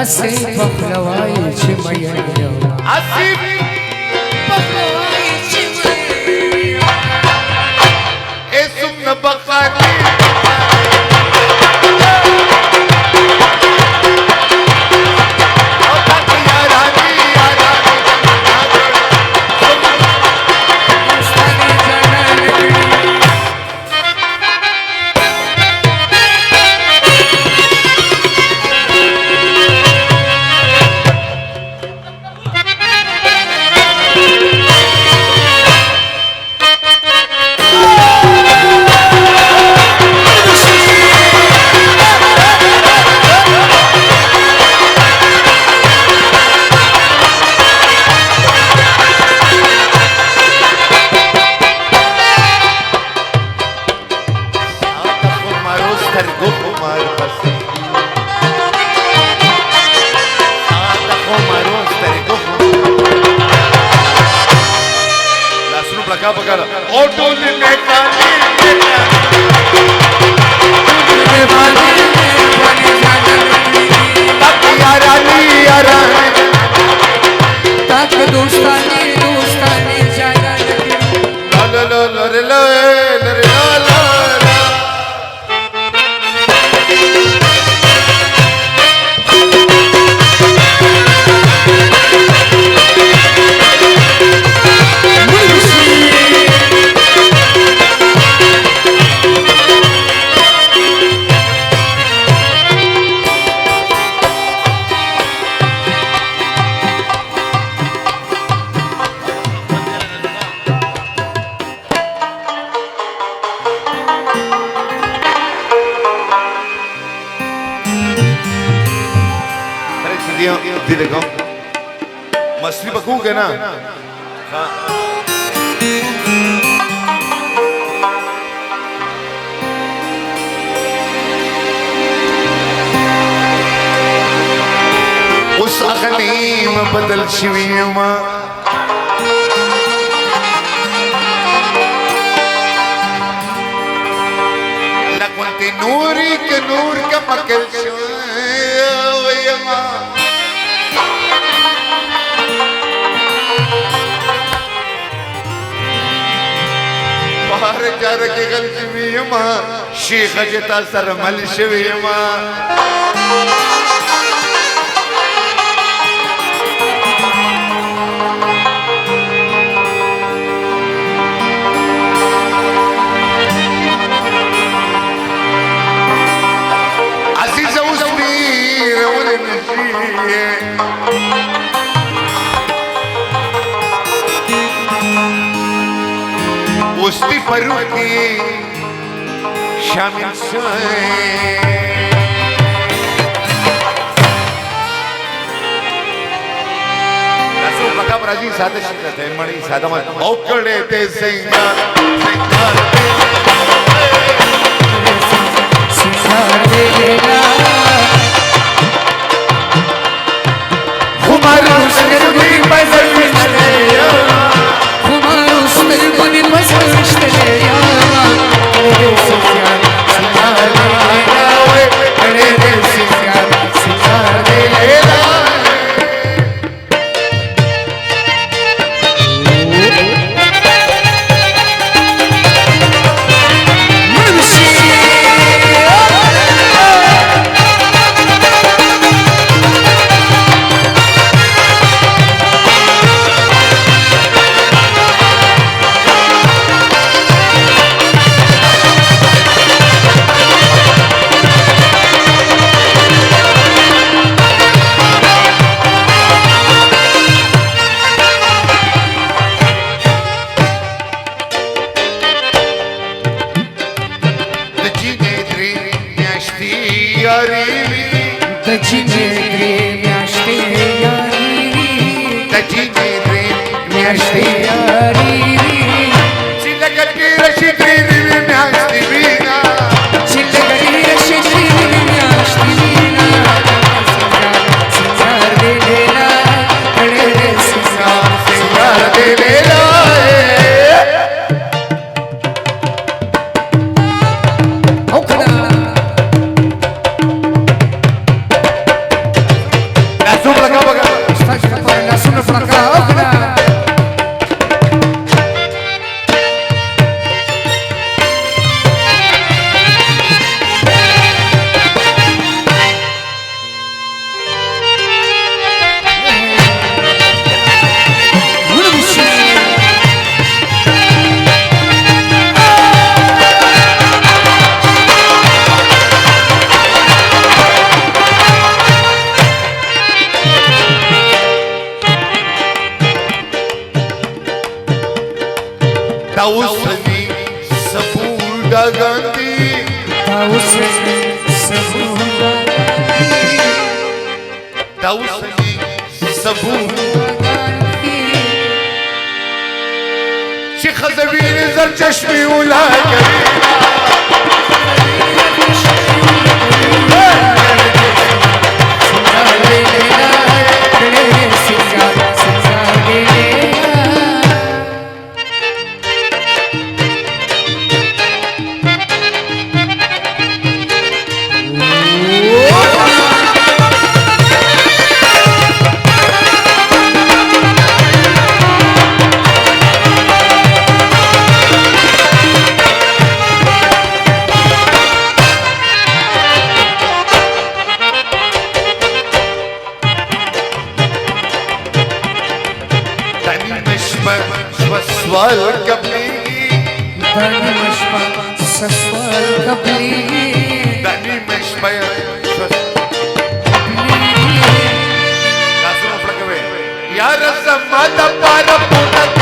असे पखलवाई चिमया असे पखलवाई चिमया ए सुन बखानी मछली पकूंगे ना हाँ। उस अगनीम बदल शिवीमा लकुंती नूरी के नूर का मकल शिवीमा जार के गल शिवीमा शेख जता सरमल शिवीमा अजीज उस्मीर उन नशीए उस्ती फरूकी शामिल रसूल मका बराजी सादे शिकत है मणि सादा मत औकड़े ते सिंगार सिंगार दे लेला हमारा उसके गुनी पैसे मिलते हमारा उसके गुनी पैसे मिलते Tausani Sabunda Gandhi Tausani Sabunda Tausani Sabunda Sheikh Zabir Zar Chashmi Ula Swal Kapli Dani Mashpa Saswal Kapli Dani Mashpa Kapli Ya Rasamata Para Puna